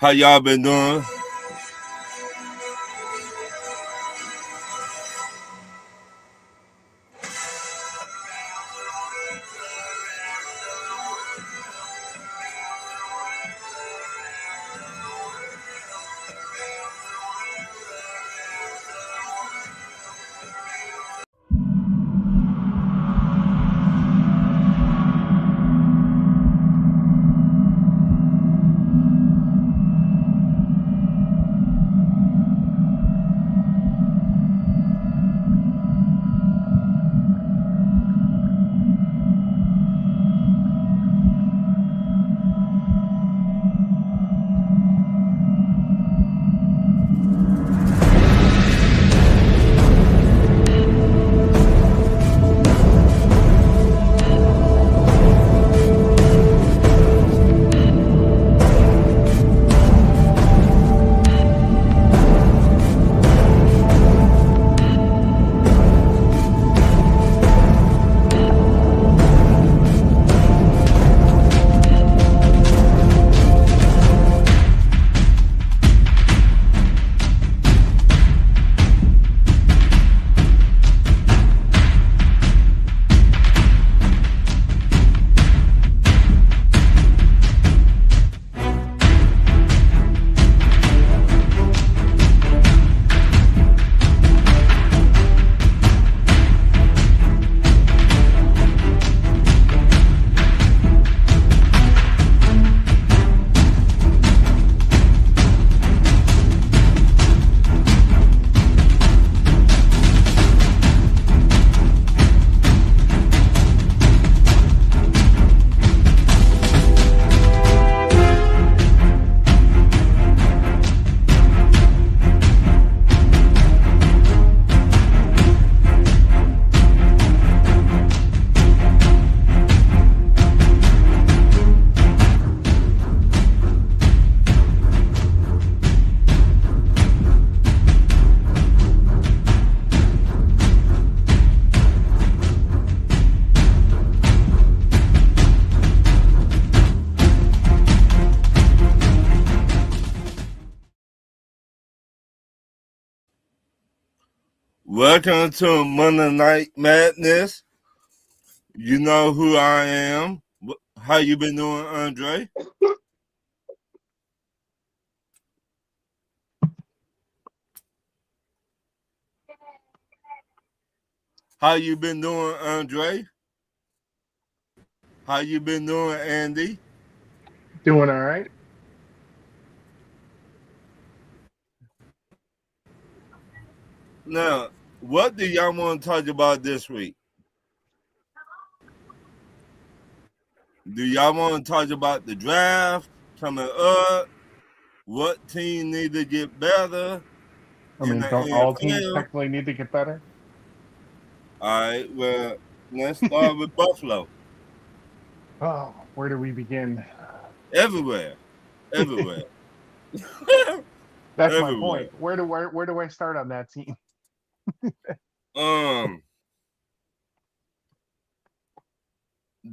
How y'all been doing? Welcome to Monday Night Madness. You know who I am. How you been doing, Andre? How you been doing, Andre? How you been doing, Andy? Doing all right. Now, what do y'all want to talk about this week? Do y'all want to talk about the draft coming up? What team need to get better I in mean, the don't all teams NFL? technically need to get better? All right, well, let's start with Buffalo. Oh, where do we begin? Everywhere. Everywhere. That's my Everywhere. point. Where do I start on that team? Um,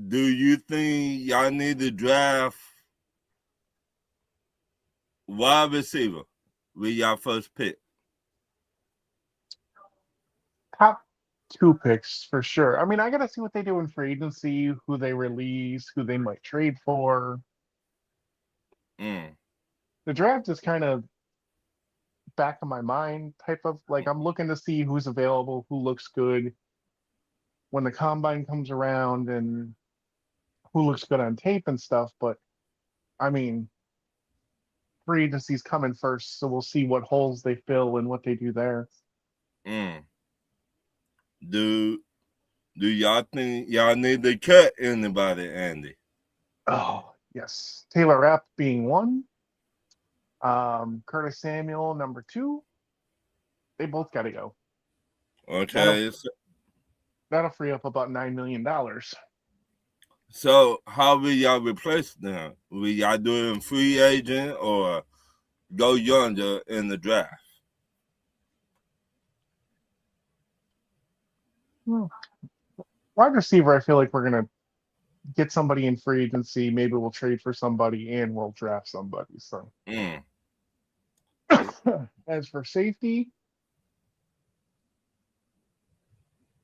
do you think y'all need to draft wide receiver with y'all first pick? Top two picks for sure. I mean, I gotta see what they do in free agency, who they release, who they might trade for. Mm. The draft is kind of back of my mind type of like I'm looking to see who's available, who looks good when the combine comes around and who looks good on tape and stuff. But I mean, free agency's coming first, so we'll see what holes they fill and what they do there. Mm. Do y'all think y'all need to cut anybody, Andy? Oh, yes. Taylor Rapp being one. Curtis Samuel, number two. They both got to go. That'll Okay. that'll free up about $9 million. So how will y'all replace them? Will y'all do it in free agent or go younger in the draft? Wide receiver, I feel like we're gonna get somebody in free agency. Maybe we'll trade for somebody and we'll draft somebody. So Mm. as for safety,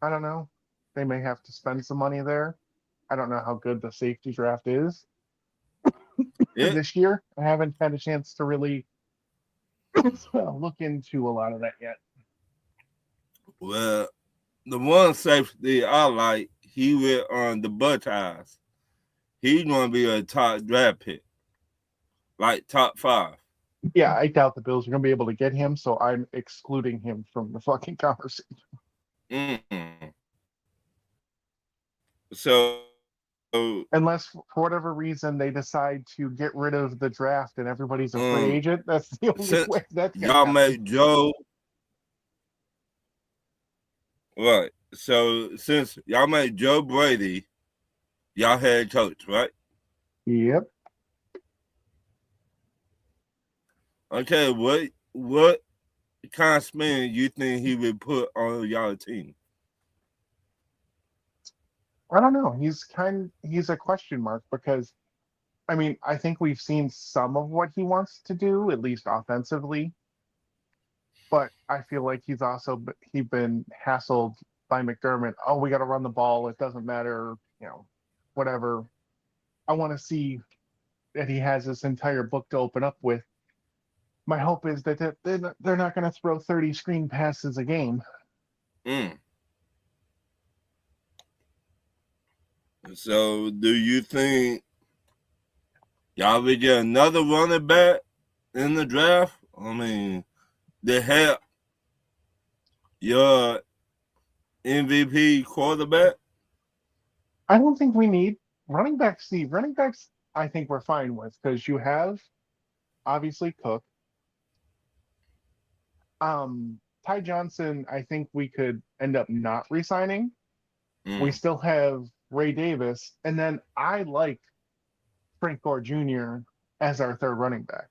I don't know. They may have to spend some money there. I don't know how good the safety draft is It this year. I haven't had a chance to really look into a lot of that yet. well, the one safety I like, he went on the Buckeyes. He's gonna be a top draft pick, like top 5. Yeah, I doubt the Bills are going to be able to get him, so I'm excluding him from the fucking conversation. Mm. So Unless, for whatever reason, they decide to get rid of the draft and everybody's a free um, agent. That's the only since way that's going to y'all happen. make Joe right, so since y'all made Joe Brady y'all head coach, right? Yep. Okay, what kind of spin you think he would put on y'all team? I don't know. He's a question mark because I mean, I think we've seen some of what he wants to do, at least offensively. But I feel like he's been hassled by McDermott. Oh, we got to run the ball. It doesn't matter, whatever. I want to see that he has this entire book to open up with. My hope is that they're not going to throw 30 screen passes a game. Mm. So do you think y'all would get another running back in the draft? I mean, they have your MVP quarterback. I don't think we need running backs. Steve, running backs, I think we're fine with because you have obviously Cook. Ty Johnson, I think we could end up not resigning. We Mm. still have Ray Davis, and then I like Frank Gore Jr. as our third running back.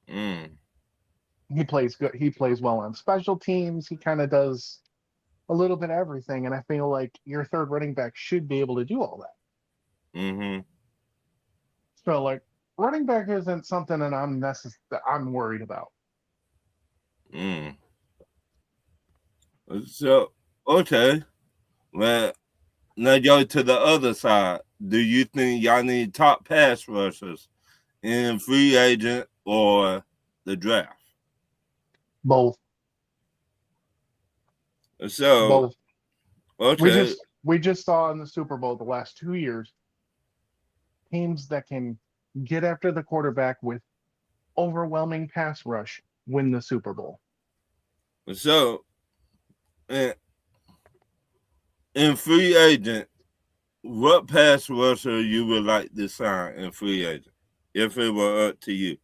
Mm. He plays good. He plays well on special teams. He kind of does a little bit of everything, and I feel like your third running back should be able to do all that. Mm-hmm. So, like, running back isn't something that I'm worried about. Mm. So okay. Well, now go to the other side. Do you think y'all need top pass rushers in free agent or the draft? Both, So both. We okay. just we just saw in the Super Bowl the last 2 years teams that can get after the quarterback with overwhelming pass rush win the Super Bowl. So in free agent, what pass rusher you would like to sign in free agent if it were up to you?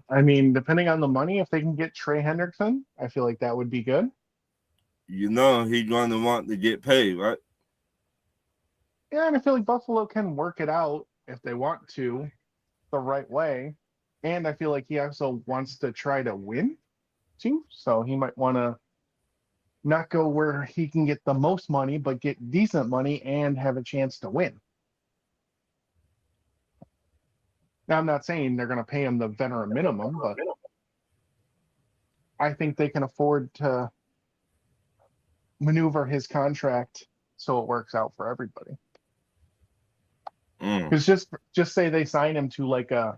I mean, depending on the money, if they can get Trey Hendrickson, I feel like that would be good. You know he's going to want to get paid, right? Yeah, and I feel like Buffalo can work it out if they want to the right way. And I feel like he also wants to try to win too. So he might want to not go where he can get the most money, but get decent money and have a chance to win. Now, I'm not saying they're going to pay him the veteran minimum, but I think they can afford to maneuver his contract so it works out for everybody. Mm. Because just say they sign him to like a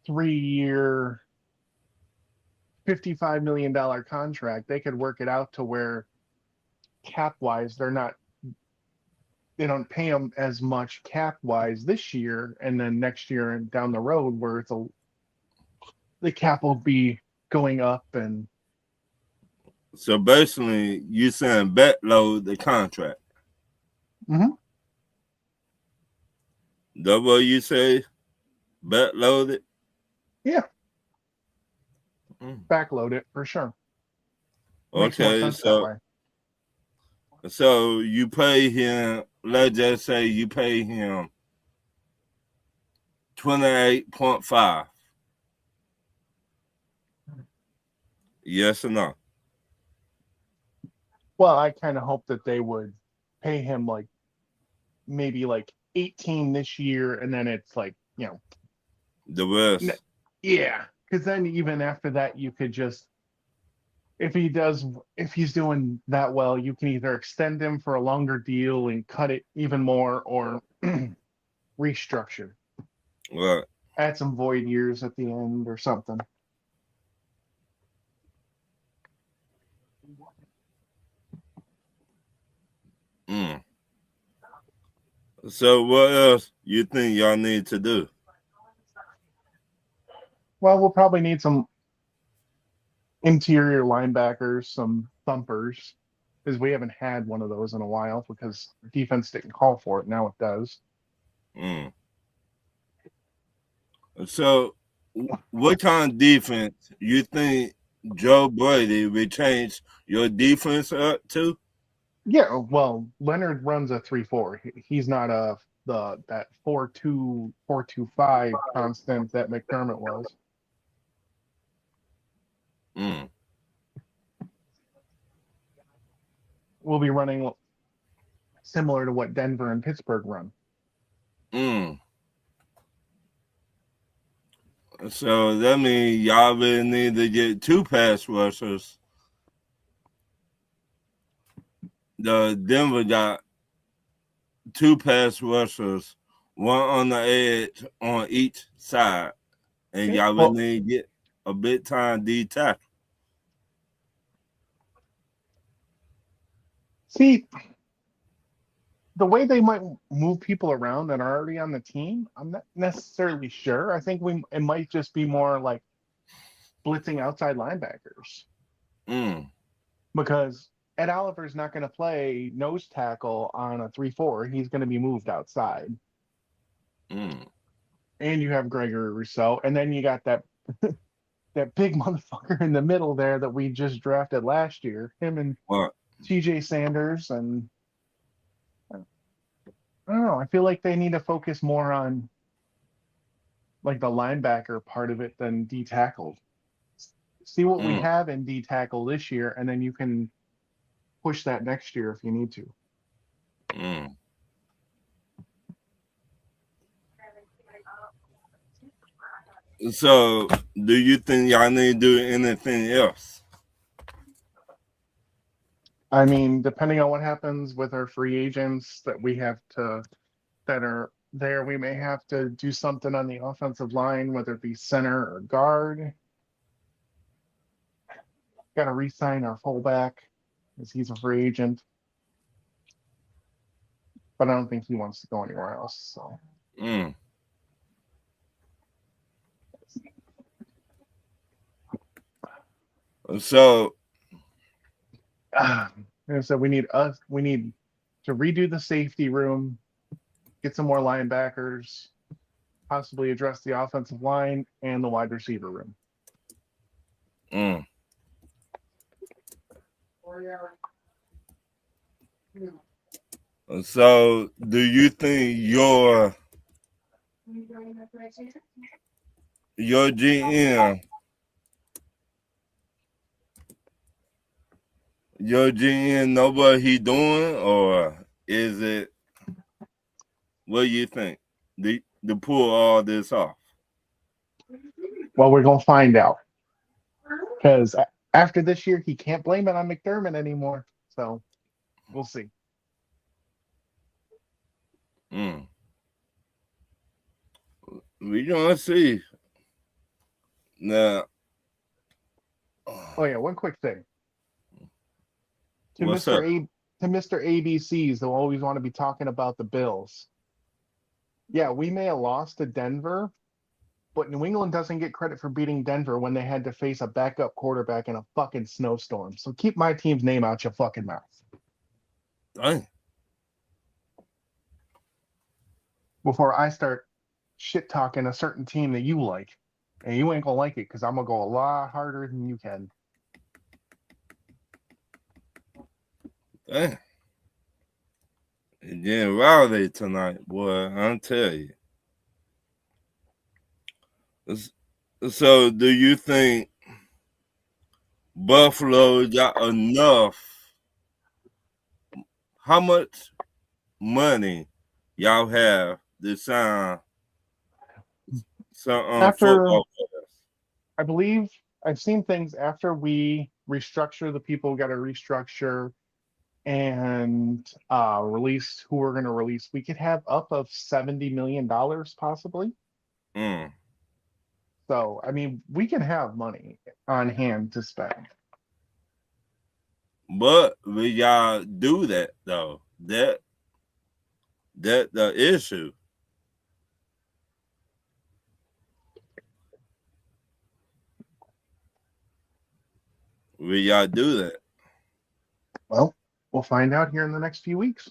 3-year, $55 million contract, they could work it out to where cap wise they don't pay him as much cap wise this year, and then next year and down the road where the cap will be going up. And So basically, you saying backload the contract. mm-hmm. That what you say? Backload it? Yeah, Mm. backload it for sure. Makes more Okay, sense that way. so you pay him, let's just say you pay him 28.5. Yes or no? Well, I kind of hope that they would pay him like maybe like 18 this year, and then it's like, The rest. yeah, because then even after that, you could just, if he's doing that well, you can either extend him for a longer deal and cut it even more, or restructure, Right. add some void years at the end or something. Mm. So what else you think y'all need to do? Well, we'll probably need some interior linebackers, some thumpers, because we haven't had one of those in a while because defense didn't call for it. Now it does. Mm. So what kind of defense you think Joe Brady will change your defense up to? Yeah, well, Leonard runs a 3-4. He's not that 4-2, 4-2-5 constant that McDermott was. Mm. We'll be running similar to what Denver and Pittsburgh run. Mm. So that means y'all really need to get two pass rushers. The Denver got two pass rushers, one on the edge on each side, and y'all really Well, need to get a big time D tackle. see, the way they might move people around that are already on the team, I'm not necessarily sure. I think it might just be more like blitzing outside linebackers, Mm. because Ed Oliver's not going to play nose tackle on a 3-4. He's going to be moved outside. Mm. And you have Gregory Rousseau, and then you got that that big motherfucker in the middle there that we just drafted last year. Him and What? TJ Sanders, and I don't know. I feel like they need to focus more on like the linebacker part of it than D tackle. See what we Mm. have in D tackle this year, and then you can push that next year if you need to. Mm. So, do you think y'all need to do anything else? I mean, depending on what happens with our free agents that are there, we may have to do something on the offensive line, whether it be center or guard. Got to re-sign our fullback because he's a free agent, but I don't think he wants to go anywhere else. So, Mm. So, and so we need to redo the safety room, get some more linebackers, possibly address the offensive line and the wide receiver room. mm. So, do you think your GM know what he doing, or is it? What do you think? To pull all this off? Well, we're gonna find out because after this year, he can't blame it on McDermott anymore. So we'll see. Mm. We gonna see. Now, Oh yeah, one quick thing to what's Mr. up? Mr. ABCs who always want to be talking about the Bills. Yeah, we may have lost to Denver, but New England doesn't get credit for beating Denver when they had to face a backup quarterback in a fucking snowstorm. So keep my team's name out your fucking mouth Dang. before I start shit talking a certain team that you like. And you ain't gonna like it because I'm gonna go a lot harder than you can. Dang. It's getting rowdy tonight, boy. I'll tell you. So, do you think Buffalo got enough how much money y'all have to sign some After, football players? I believe I've seen things after we restructure the people got to restructure and release who we're going to release. We could have up of $70 million possibly. Mm. So, I mean, we can have money on hand to spend. But will y'all do that though? That the issue. Will y'all do that? Well, we'll find out here in the next few weeks.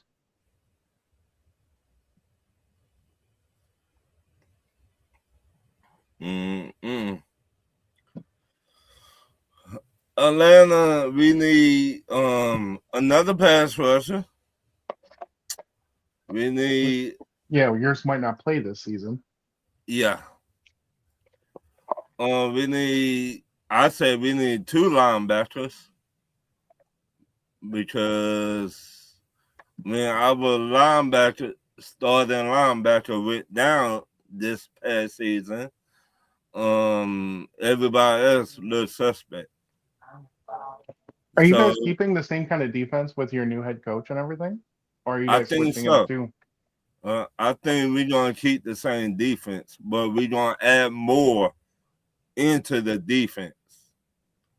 Mm-mm. Atlanta, we need another pass rusher. We need Yeah, yours might not play this season. yeah. We need. I say we need 2 linebackers because our starting linebacker went down this past season. Everybody else looks suspect. Are you So guys keeping the same kind of defense with your new head coach and everything? Or are you I guys think switching it up so. too? I think we're gonna keep the same defense, but we're gonna add more into the defense.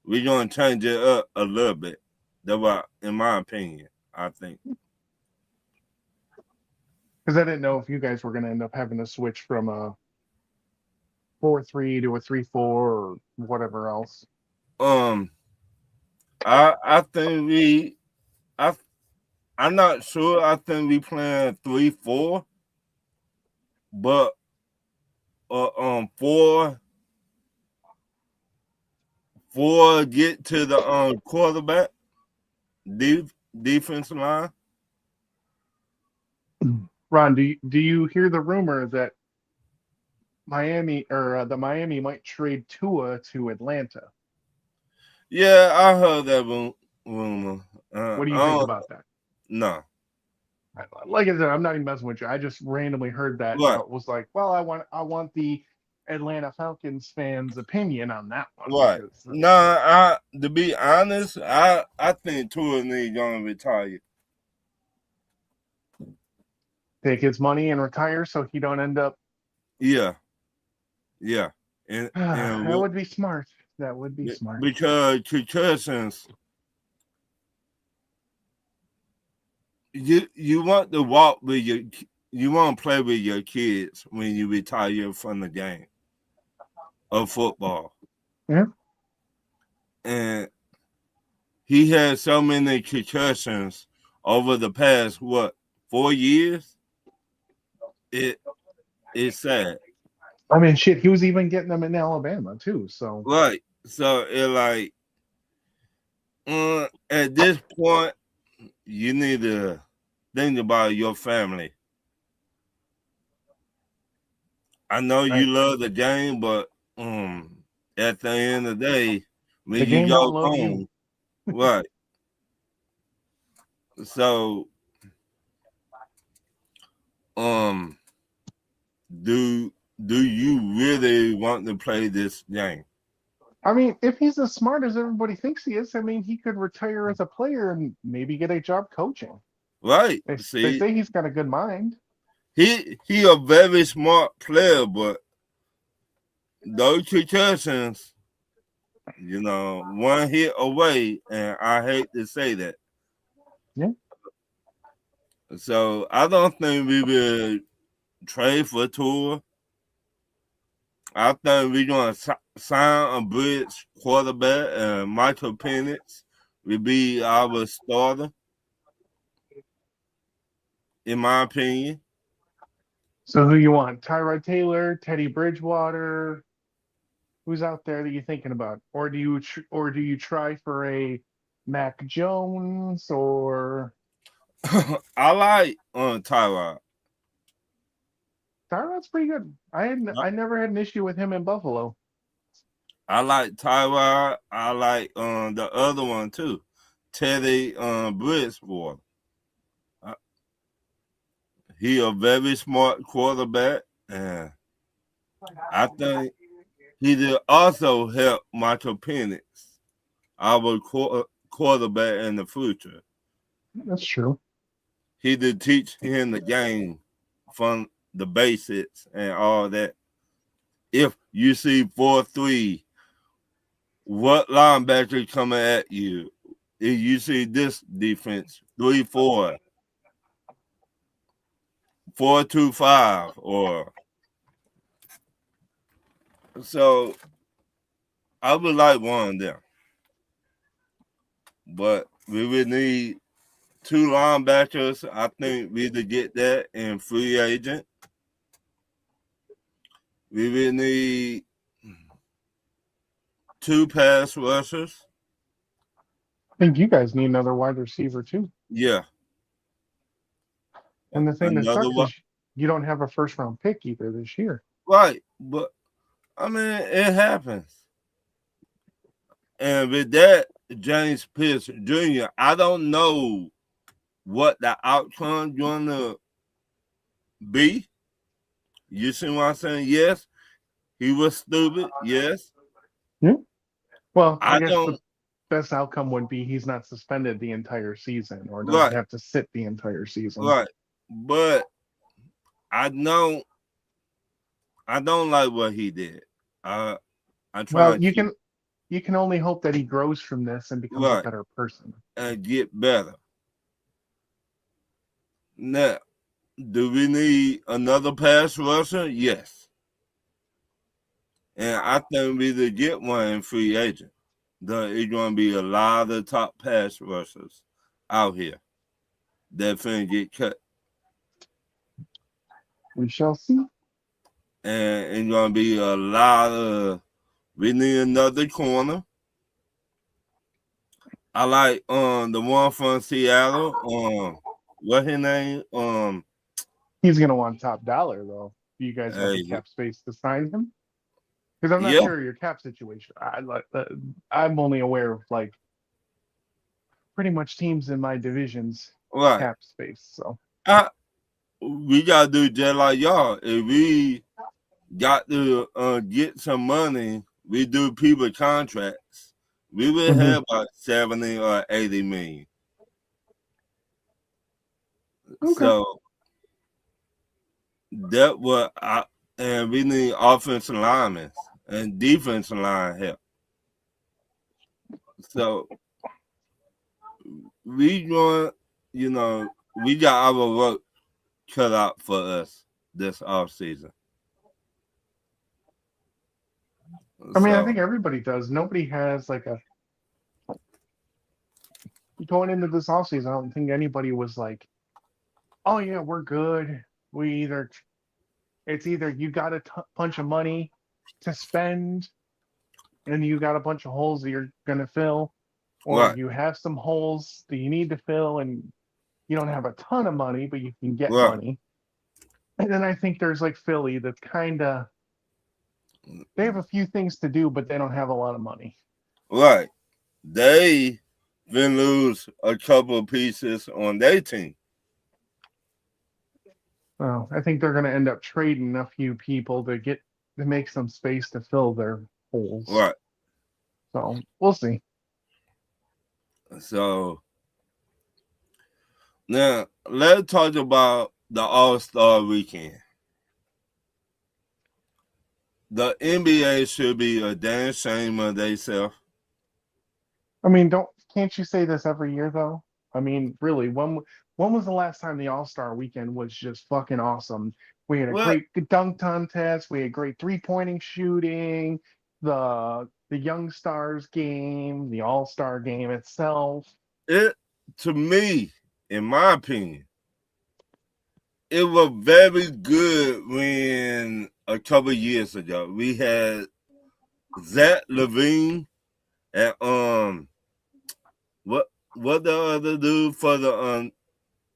We're gonna change it up a little bit. That's what, in my opinion, I think. Because I didn't know if you guys were going to end up having to switch from a 4-3 to a 3-4 or whatever else. I think I'm not sure. I think we playing 3-4, but four get to the quarterback defensive line. Ron, do you hear the rumor that Miami or the Miami might trade Tua to Atlanta? Yeah, I heard that rumor. What do you think about that? No. Like I said, I'm not even messing with you. I just randomly heard that. Right. And I was like, well, I want the Atlanta Falcons fans' opinion on that one. Right. Because, No, to be honest, I think Tua needs gonna retire. take his money and retire so he don't end up. Yeah. And That would be smart. That would be smart. Because concussions, you want to walk with you want to play with your kids when you retire from the game of football. Yeah. And he had so many concussions over the past 4 years. It's sad. I mean, shit, he was even getting them in Alabama too. So Right. So it like at this point, you need to think about your family. I know you love the game, but at the end of the day, when the you game go don't love home, you. right? So, do you really want to play this game? I mean, if he's as smart as everybody thinks he is, I mean, he could retire as a player and maybe get a job coaching. Right. They See, say he's got a good mind. he a very smart player, but those concussions, one hit away, and I hate to say that. Yeah. So I don't think we will trade for Tua. I think we're going to sign a bridge quarterback, and Michael Penix will be our starter, in my opinion. So who you want? Tyrod Taylor, Teddy Bridgewater? Who's out there that you're thinking about? Or do you try for a Mac Jones or I like Tyrod. Tyrod's pretty good. I never had an issue with him in Buffalo. I like Tyrod. I like the other one too, Teddy Bridgewater. he a very smart quarterback, and I think he did also help Michael Penix, our quarterback in the future. That's true. He did teach him the game from the basics and all that. If you see 4-3, what linebacker coming at you? If you see this defense 3-4, 4-2-5, or so, I would like one of them, but we would need 2 linebackers. I think we to get that in free agent. We would need 2 pass rushers. I think you guys need another wide receiver too. Yeah. And the thing that Another sucks one. is you don't have a first round pick either this year. Right. But I mean, it happens. And with that, James Pierce Jr., I don't know what the outcome gonna be. You see what I'm saying? Yes, he was stupid. Yes. Well, I I guess don't. the best outcome would be he's not suspended the entire season or doesn't Right. have to sit the entire season. Right. But I don't like what he did. I try Well, you can only hope that he grows from this and becomes a Right. better person. and get better. Now, do we need another pass rusher? Yes. And I think we to get one in free agent. It's going to be a lot of top pass rushers out here that finna get cut. We shall see. And it's going to be a lot of, we need another corner. I like the one from Seattle. What his name? He's gonna want top dollar though. Do you guys have the Hey. cap space to sign him? Because I'm not Yeah. sure of your cap situation. I'm only aware of like pretty much teams in my division's Right. cap space. So We gotta do just like y'all. If we got to get some money, we do people contracts. We will Mhm. have about 70 or 80 million. Okay. So that what and we need offensive linemen and defensive line help. So we going, we got our work cut out for us this off season. I mean, I think everybody does. Nobody has like a going into this offseason. I don't think anybody was like, "Oh yeah, we're good." It's either you got a bunch of money to spend, and you got a bunch of holes that you're gonna fill, or Right. you have some holes that you need to fill, and you don't have a ton of money, but you can get Right. money. And then I think there's like Philly that's kind of they have a few things to do, but they don't have a lot of money. Right. They then lose a couple of pieces on their team. Well, I think they're going to end up trading a few people to make some space to fill their holes. Right. So we'll see. So now let's talk about the All-Star weekend. The NBA should be a damn shame of themselves. I mean, can't you say this every year though? I mean, really, when was the last time the All-Star weekend was just fucking awesome? We had a great dunk contest, we had great three-pointing shooting, the Young Stars game, the All-Star game itself. To me, in my opinion, it was very good when a couple of years ago we had Zach LaVine and what the other dude for the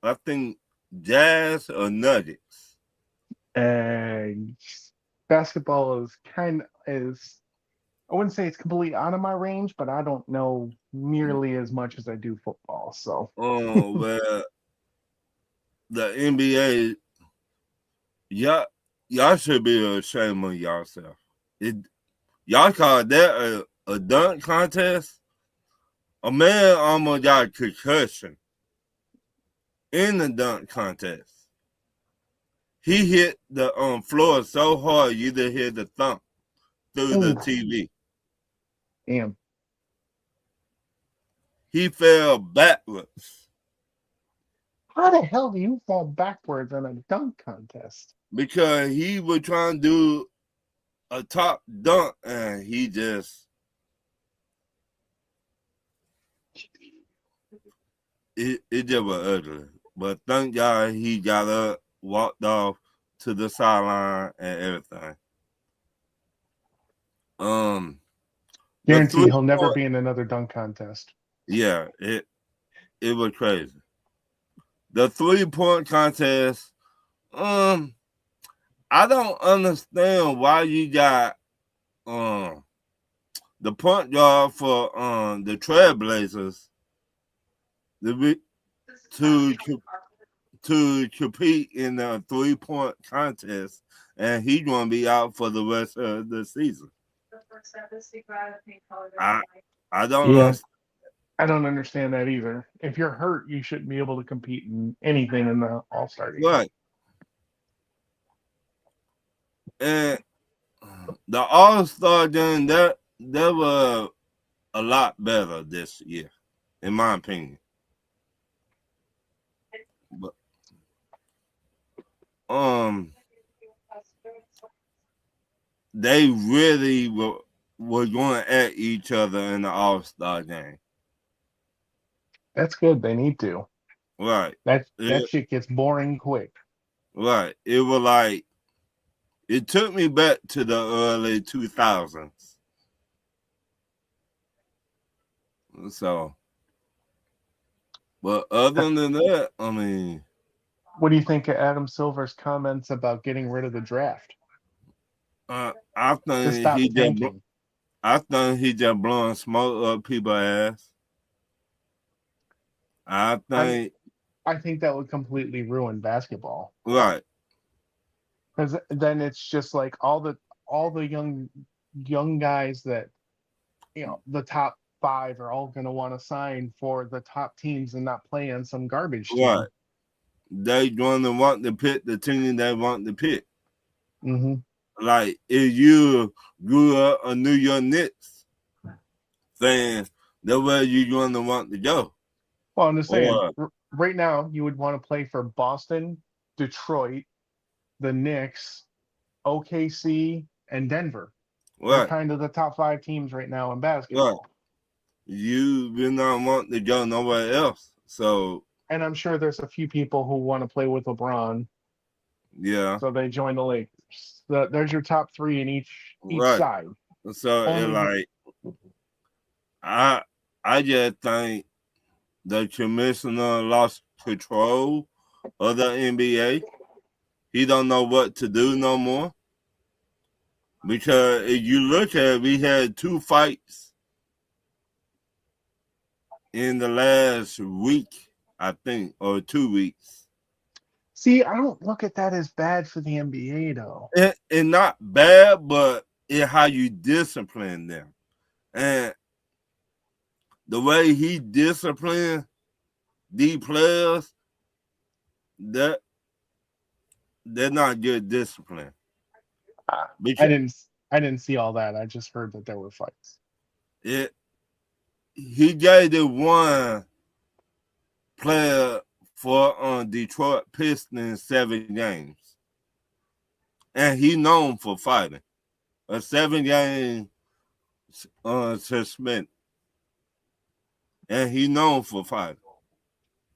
I think Jazz or Nuggets. Basketball is I wouldn't say it's completely out of my range, but I don't know nearly as much as I do football. So well, the NBA y'all should be ashamed of yourself. Y'all call that a dunk contest? A man almost got a concussion in the dunk contest. He hit the floor so hard you did hear the thump through the Ooh, TV. damn. He fell backwards How the hell do you fall backwards in a dunk contest? because he was trying to do a top dunk and he just it just was ugly. But thank God he got up, walked off to the sideline and everything. The Guarantee he'll never 3-point, be in another dunk contest. yeah, it was crazy. The 3-point contest, I don't understand why you got the point guard for the Trailblazers to compete in the 3-point contest, and he's gonna be out for the rest of the season. I don't understand. I don't understand that either. If you're hurt, you shouldn't be able to compete in anything in the All-Star game. Right. And the All-Star game that was a lot better this year, in my opinion. But they really were going at each other in the All-Star game. That's good. They need to. Right. That shit gets boring quick. Right. It was like it took me back to the early 2000s. So, but other than that, I mean, what do you think of Adam Silver's comments about getting rid of the draft? I To think stop tanking. he just blowing smoke up people's ass. I think that would completely ruin basketball. Right. Because then it's just like all the young guys that the top 5 are all going to want to sign for the top teams and not play on some garbage team. Right. They going to want to pick the team they want to pick. Mm-hmm. Like if you grew up a New York Knicks fan, that's where you're going to want to go. Well, I'm just saying, right now you would want to play for Boston, Detroit, the Knicks, OKC, and Denver. Right. They're kind of the top 5 teams right now in basketball. Right. You will not want to go nowhere else. So, and I'm sure there's a few people who want to play with LeBron. Yeah. So they join the Lakers. There's your top 3 in each side. So I just think the commissioner lost control of the NBA. He don't know what to do no more. Because if you look at it, we had 2 fights in the last week, I think, or 2 weeks. See, I don't look at that as bad for the NBA, though. It's not bad, but it's how you discipline them. And the way he disciplined these players, they're not good discipline. I didn't see all that. I just heard that there were fights. He gave the one player for Detroit Pistons 7 games. And he known for fighting. A 7-game suspension. And he known for fighting.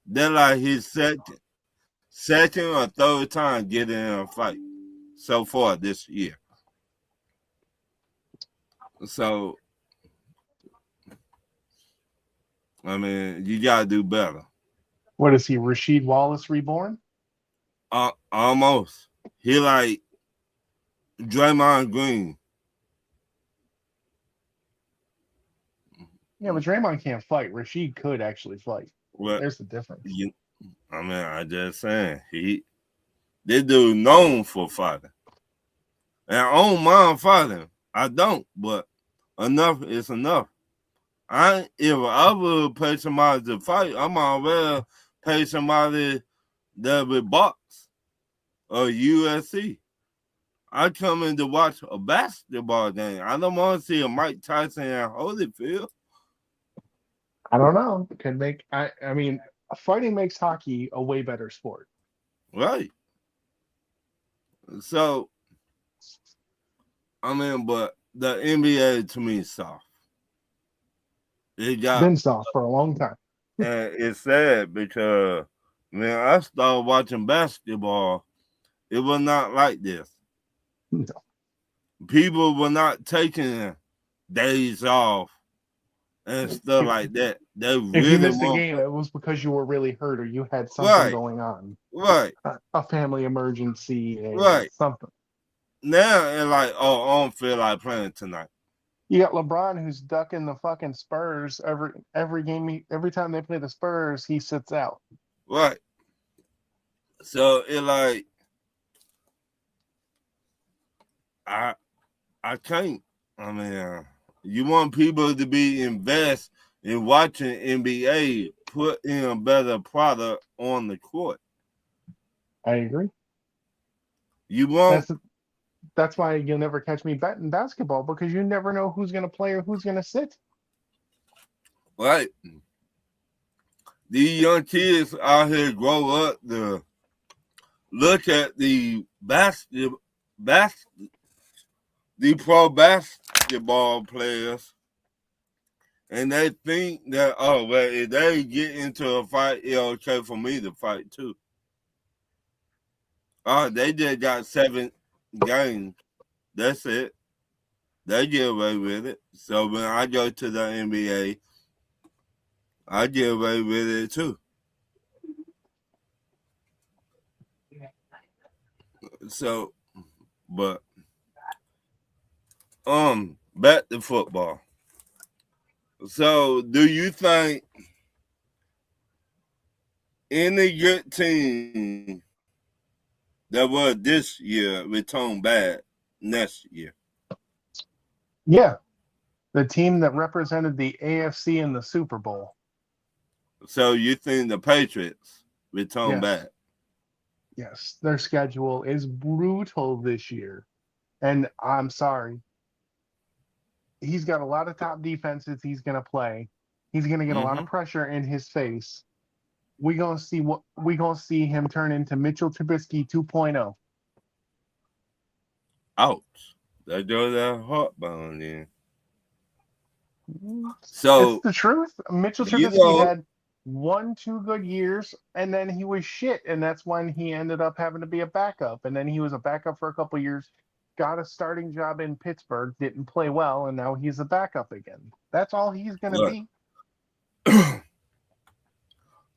They're like his second or third time getting in a fight so far this year. So, I mean, you got to do better. What is he, Rasheed Wallace reborn? Almost. He like Draymond Green. Yeah, but Draymond can't fight. Rasheed could actually fight. Well, there's the difference. I just saying This dude known for fighting. And I don't mind fighting. I don't, but enough is enough. If I would pay somebody to fight, I might well pay somebody that would box or UFC. I come in to watch a basketball game. I don't want to see a Mike Tyson and Holyfield. I don't know. Could make I mean, fighting makes hockey a way better sport. Right. So, I mean, but the NBA to me is soft. It got Been soft for a long time. and it's sad because when I started watching basketball, it was not like this. No. People were not taking days off and stuff like that. They If really you missed a want game, it was because you were really hurt or you had something going on. right. A family emergency, Right. something. Now it's like, oh, I don't feel like playing tonight. You got LeBron who's ducking the fucking Spurs every game. Every time they play the Spurs, he sits out. Right. So it like I can't. I mean, you want people to be invest in watching NBA, put in a better product on the court. I agree. You want That's why you'll never catch me betting basketball, because you never know who's going to play or who's going to sit. right. These young kids out here grow up to look at the pro basketball players, and they think that, oh, well, if they get into a fight, it's okay for me to fight too. Oh, they just got 7 games. That's it. They get away with it. So when I go to the NBA, I get away with it too. So, but back to football. So, do you think any good team that was this year return bad next year? Yeah. The team that represented the AFC in the Super Bowl. So you think the Patriots return Yes. bad? Yes. Their schedule is brutal this year. And I'm sorry. He's got a lot of top defenses he's going to play. He's going to get a lot of pressure in his face. We're going to see him turn into Mitchell Trubisky 2.0. Ouch. That goes that heartburn in. So it's the truth. Mitchell Trubisky had 1-2 good years, and then he was shit, and that's when he ended up having to be a backup. And then he was a backup for a couple years, got a starting job in Pittsburgh, didn't play well, and now he's a backup again. That's all he's going to be.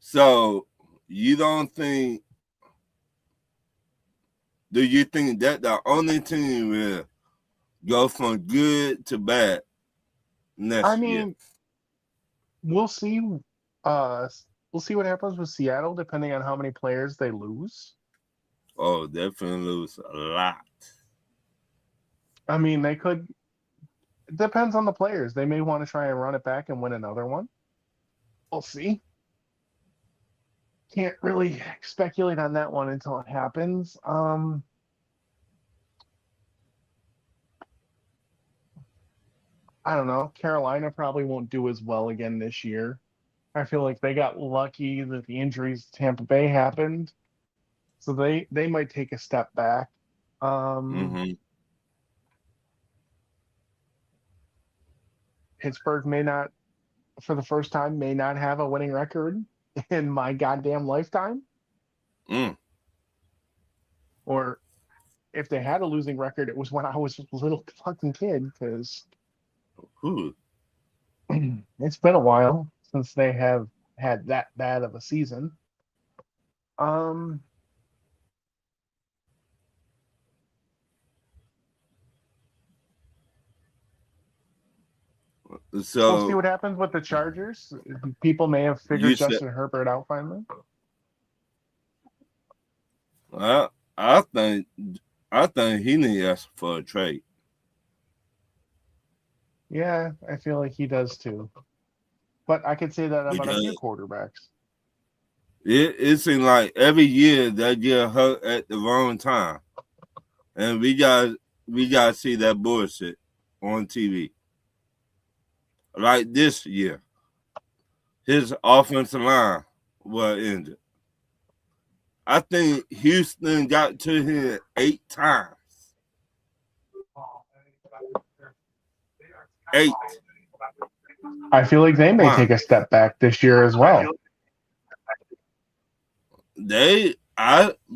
So you don't think? Do you think that the only team will go from good to bad next year? We'll see. We'll see what happens with Seattle, depending on how many players they lose. Oh, definitely lose a lot. I mean, they could. It depends on the players. They may want to try and run it back and win another one. We'll see. Can't really speculate on that one until it happens. I don't know. Carolina probably won't do as well again this year. I feel like they got lucky that the injuries to Tampa Bay happened. So they might take a step back. Pittsburgh may not, for the first time, may not have a winning record in my goddamn lifetime. Or if they had a losing record, it was when I was a little fucking kid, because it's been a while since they have had that bad of a season. So we'll see what happens with the Chargers. People may have figured Justin Herbert out finally. Well, I think he needs to ask for a trade. Yeah, I feel like he does too. But I could say that about a few Because quarterbacks. it seems like every year they get hurt at the wrong time. And we got to see that bullshit on TV. Like this year. His offensive line was injured. I think Houston got to him 8 times. 8. I feel like they may take a step back this year as well.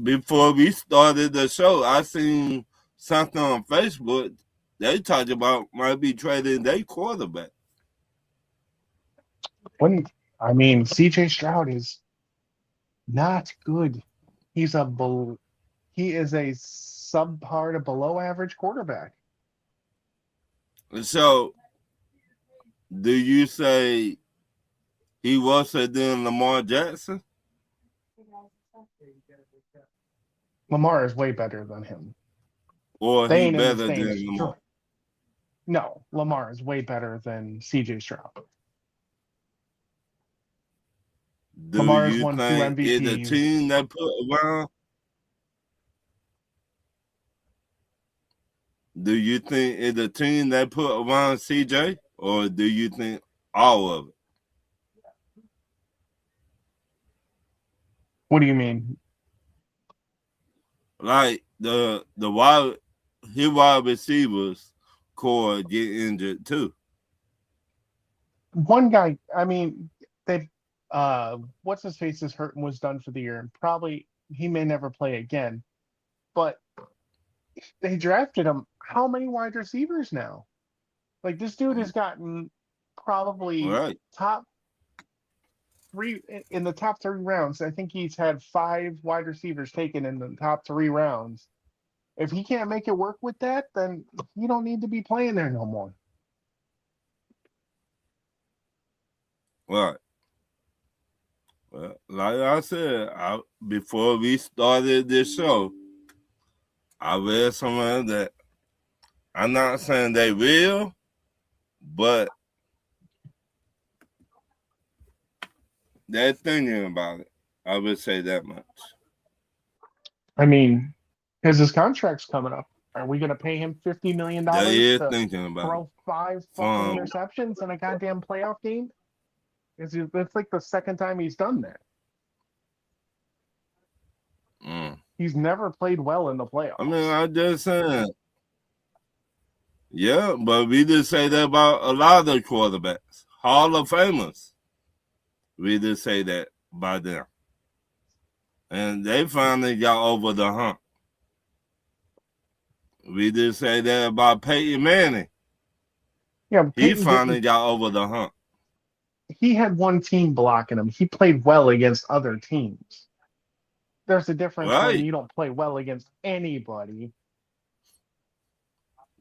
Before we started the show, I seen something on Facebook. They talked about might be trading their quarterback. CJ Stroud is not good. He is a subpar to below average quarterback. So, do you say he worse than Lamar Jackson? Lamar is way better than him. Or he better than Lamar? No, Lamar is way better than CJ Stroud. Lamar has won 2 MVPs. The team that put around? Do you think it's the team that put around CJ, or do you think all of it? What do you mean? Like his wide receivers core get injured too. One guy, what's his face is hurt and was done for the year, and probably he may never play again. But they drafted him. How many wide receivers now? Like, this dude has gotten probably top 3 in the top 3 rounds. I think he's had 5 wide receivers taken in the top 3 rounds. If he can't make it work with that, then you don't need to be playing there no more. Right. Well, like I said, before we started this show, I read somewhere that I'm not saying they will, but they're thinking about it. I would say that much. Because his contract's coming up. Are we going to pay him $50 million to thinking about throw 5 fucking interceptions in a goddamn playoff game? It's like the second time he's done that. He's never played well in the playoffs. I'm just saying. Yeah, but we just say that about a lot of quarterbacks. Hall of Famers. We just say that by them. And they finally got over the hump. We just say that about Peyton Manning. Yeah, he finally got over the hump. He had one team blocking him. He played well against other teams. There's a difference when you don't play well against anybody.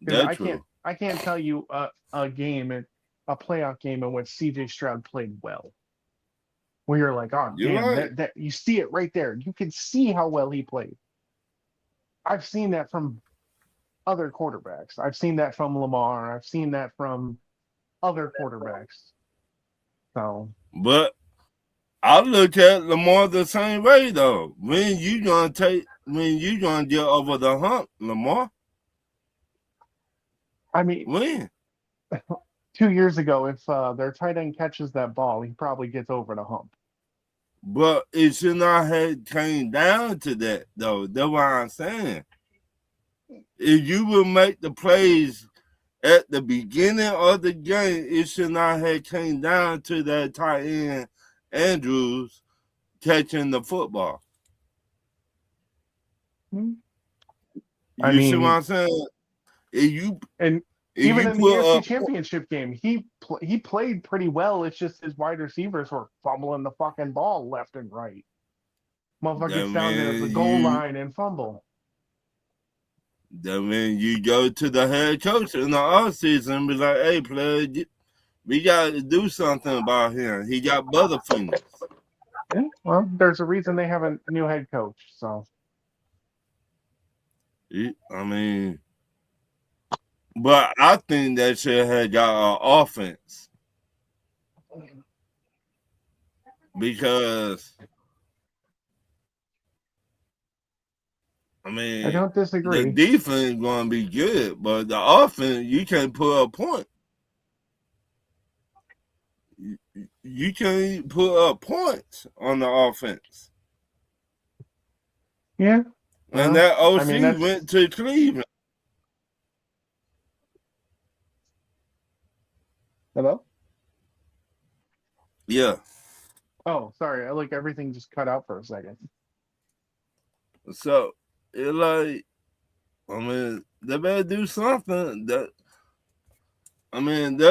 That's true. I can't tell you a playoff game in which CJ Stroud played well. Where you're like, oh, damn, that you see it right there. You can see how well he played. I've seen that from other quarterbacks. I've seen that from Lamar. I've seen that from other quarterbacks. So, but I look at Lamar the same way though. When you gonna get over the hump, Lamar? When? 2 years ago, if their tight end catches that ball, he probably gets over the hump. But it should not have came down to that though. That's what I'm saying. If you will make the plays at the beginning of the game, it should not have came down to that tight end Andrews catching the football. You see what I'm saying? Even in the AFC Championship game, he played pretty well. It's just his wide receivers were fumbling the fucking ball left and right. Motherfucker gets down to the goal line and fumble. Then when you go to the head coach in the offseason and be like, hey, player, we got to do something about him. He got butterfingers. Yeah, well, there's a reason they have a new head coach, so. I mean, but I think that should have got an offense because I I mean don't the disagree. defense going to be good, but the offense you can't put up points. You can't put up points on the offense. Yeah. And Well, that I mean, OC that's went to Cleveland. hello. Yeah. Oh, sorry. Like everything just cut out for a second. So it like I mean they better do something. Their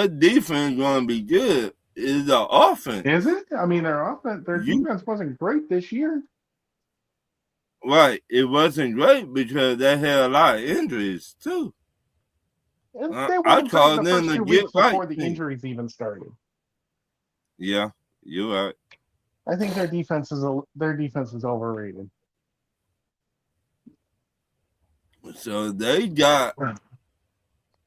defense gonna be good. Is the offense. Is it? I mean, their You defense wasn't great this year. right. It wasn't great because they had a lot of injuries too. They I weren't great called the them first to two get weeks right before the team. injuries even started. Yeah, you're right. I think their defense is overrated. So they got a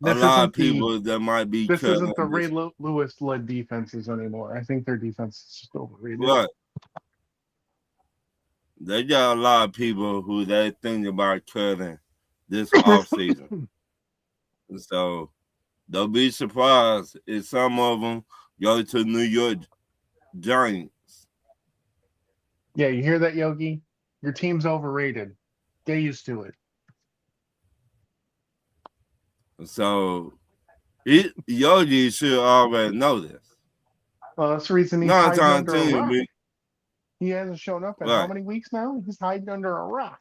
This lot of isn't the people that might be this cutting isn't the Ray this. Lewis led defenses anymore. I think their defense is just overrated. Right. They got a lot of people who they think about cutting this off season. So don't be surprised if some of them go to New York Giants. Yeah, you hear that, Yogi? Your team's overrated. Get used to it. So Yogi should already know this. Well, that's the reason he's Nine hiding times under a rock. ten, He hasn't shown up in how right, many weeks now? He's hiding under a rock.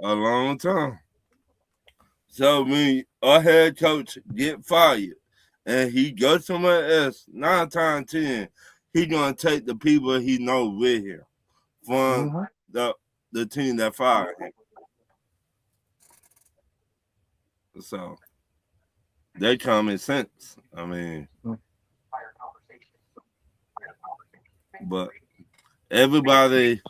a long time. So when a head coach get fired and he goes somewhere else, 9 times 10, he gonna take the people he knows with him from Mm-hmm. the team that fired him. So they common sense. I mean, but everybody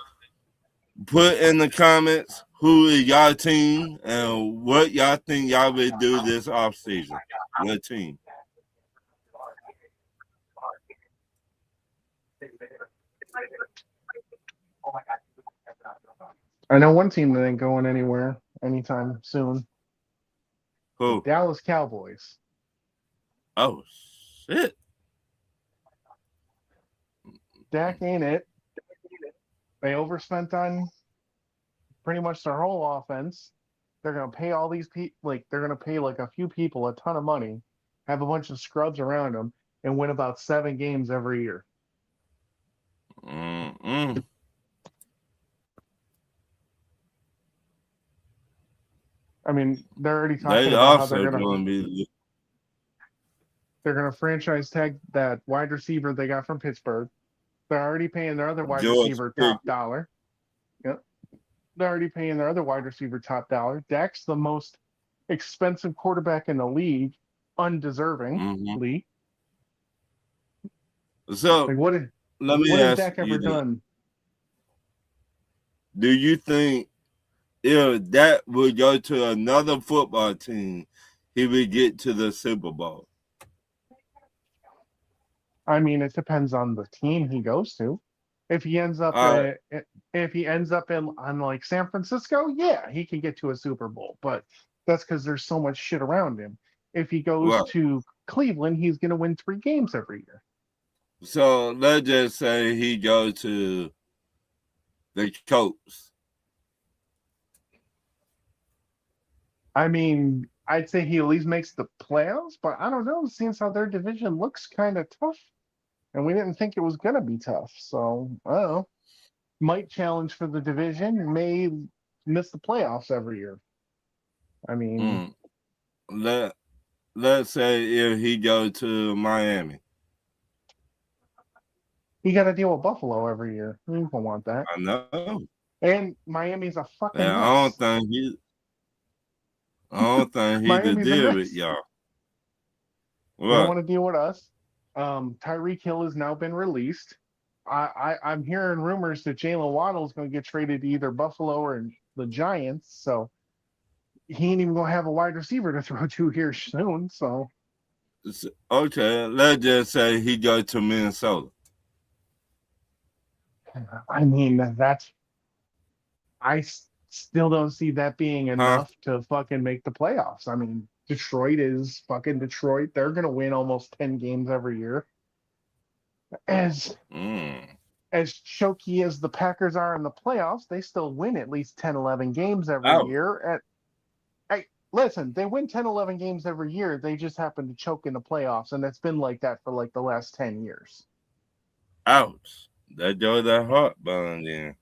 put in the comments who is y'all team and what y'all think y'all will do this off season. Your team. I know one team that ain't going anywhere anytime soon. The Who? Dallas Cowboys. Oh shit. Dak ain't it. They overspent on pretty much their whole offense. They're gonna pay all these people they're gonna pay like a few people a ton of money, have a bunch of scrubs around them, and win about 7 games every year. Mm-mm. I mean, they're already talking They about how also going to be. they're gonna franchise tag that wide receiver they got from Pittsburgh. They're already paying their other wide George receiver Pickens. top dollar. Yep. They're already paying their other wide receiver top dollar. Dak's the most expensive quarterback in the league, undeservingly. So Like what let me has ask Dak you ever this. done? Do you think if that would go to another football team, he would get to the Super Bowl? I mean, it depends on the team he goes to. If he ends up All right. in on like San Francisco, yeah, he can get to a Super Bowl, but that's because there's so much shit around him. If he goes Right. to Cleveland, he's gonna win 3 games every year. So let's just say he goes to the Colts. I mean, I'd say he at least makes the playoffs, but I don't know, seeing how their division looks kind of tough. And we didn't think it was gonna be tough. So I don't know. Might challenge for the division, may miss the playoffs every year. I mean, Let's say if he go to Miami. he got to deal with Buffalo every year. You don't want that. I know. And Miami's a fucking And mess. I don't think he could Miami's a deal mess. with y'all. They don't Right. want to deal with us. Tyreek Hill has now been released. I'm hearing rumors that Jalen Waddle is going to get traded to either Buffalo or the Giants. So he ain't even gonna have a wide receiver to throw to here soon. So Okay, let's just say he go to Minnesota. I mean, still don't see that being Huh? enough to fucking make the playoffs. I mean, Detroit is fucking Detroit. They're gonna win almost 10 games every year. As Mm. as choky as the Packers are in the playoffs, they still win at least 10, 11 games every Ouch. year. Hey, listen, they win 10, 11 games every year. They just happen to choke in the playoffs, and it's been like that for like the last 10 years. Ouch. That goes that heartburn then.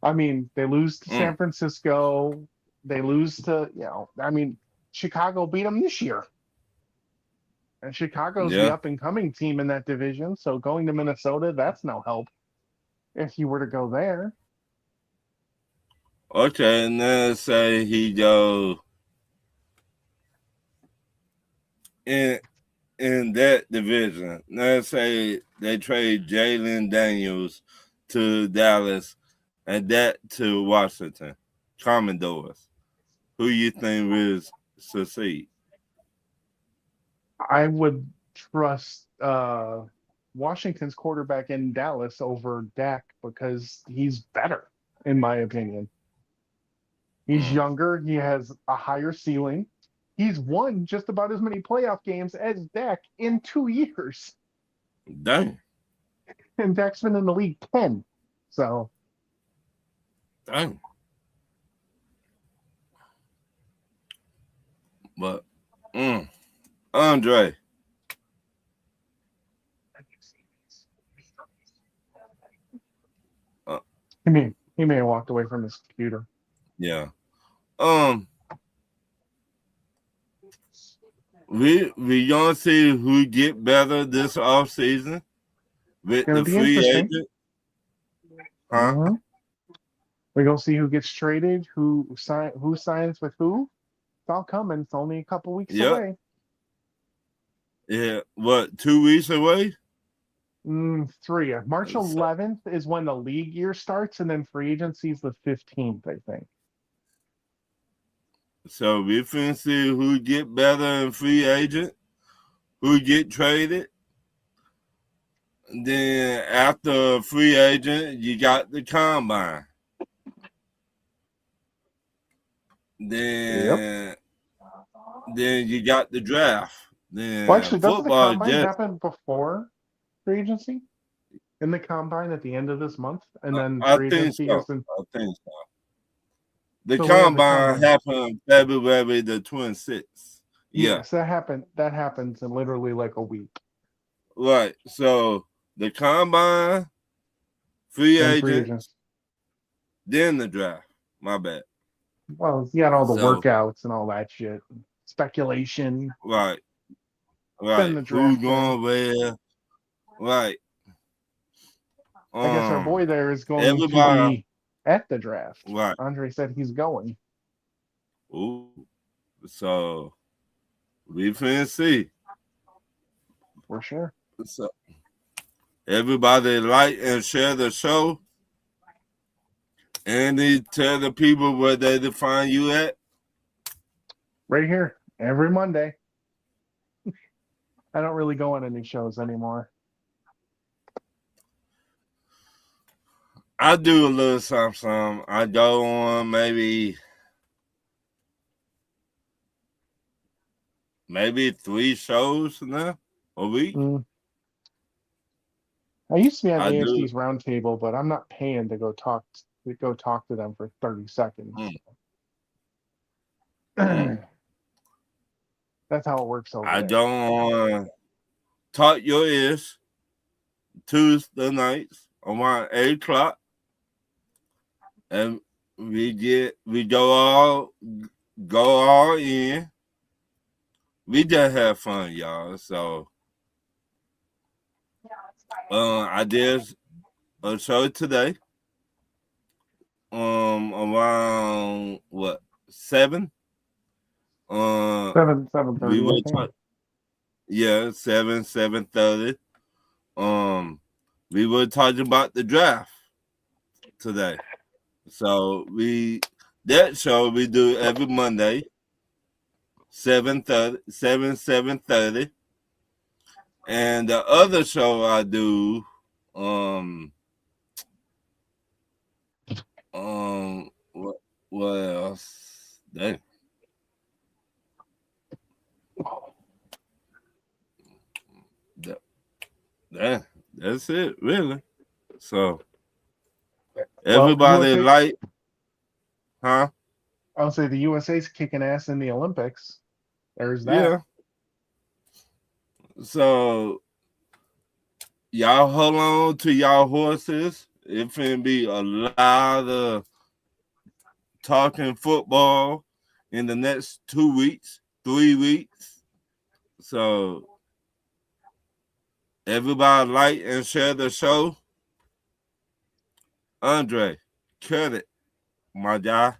I mean, they lose to Mm. San Francisco. They lose to, I mean, Chicago beat them this year. And Chicago's the Yeah. up and coming team in that division. So going to Minnesota, that's no help if you were to go there. Okay, and then say he go in that division. Let's say they trade Jalen Daniels to Dallas and that to Washington. Commodores. Who you think will succeed? I would trust Washington's quarterback in Dallas over Dak because he's better, in my opinion. He's Mm. younger. He has a higher ceiling. He's won just about as many playoff games as Dak in 2 years. Dang. And Dak's been in the league 10. So Dang. But Andre. he may have walked away from his computer. Yeah. We gonna see who get better this off season with Gonna the be free interesting. agent. Huh? Mhm. We're gonna see who gets traded, who signs with who. It's all coming. It's only a couple weeks Yep. away. Yeah. What, 2 weeks away? 3. March 11th is when the league year starts, and then free agency is the 15th, I think. So we finna see who get better in free agent, who get traded. And then after free agent, you got the combine. Then you got the draft. Then Well, actually, doesn't the football combine just happen before free agency? In the combine at the end of this month, and then I free think agency so. is in. I think so. The So we have the combine combine. happened February the 26th. Yeah. Yes, that happens in literally like a week. Right. So the combine, free Then free agent, agents. then the draft. My bad. Well, you got all the So workouts and all that shit. Speculation. right. Then Right. the Who draft. going where? Right. I guess our boy there is going to Everybody. be at the draft. Right. Andre said he's going. Ooh. So we finna see. For sure. So everybody like and share the show. And they tell the people where they to find you at. Right here, every Monday. I don't really go on any shows anymore. I do a little something. I go on maybe 3 shows now a week. I used to be on I AFC's do. Roundtable, but I'm not paying to go talk to them for 30 seconds. That's how it works over I there. go on Talk Your Ears Tuesday nights around 8 o'clock. And we go all in. We just have fun, y'all. So I did a show today. Around what 7? 7:30. We were talking. Yeah, 7:30. We were talking about the draft today. So we That show we do every Monday, 7:30, 7:30. And the other show I do, what else? Dang. That's it, really. So everybody USA, like, huh? I'll say the USA's kicking ass in the Olympics. There's that. Yeah. So y'all hold on to y'all horses. It's gonna be a lot of talking football in the next 2 weeks, 3 weeks. So everybody like and share the show. Andre, cut it, my guy.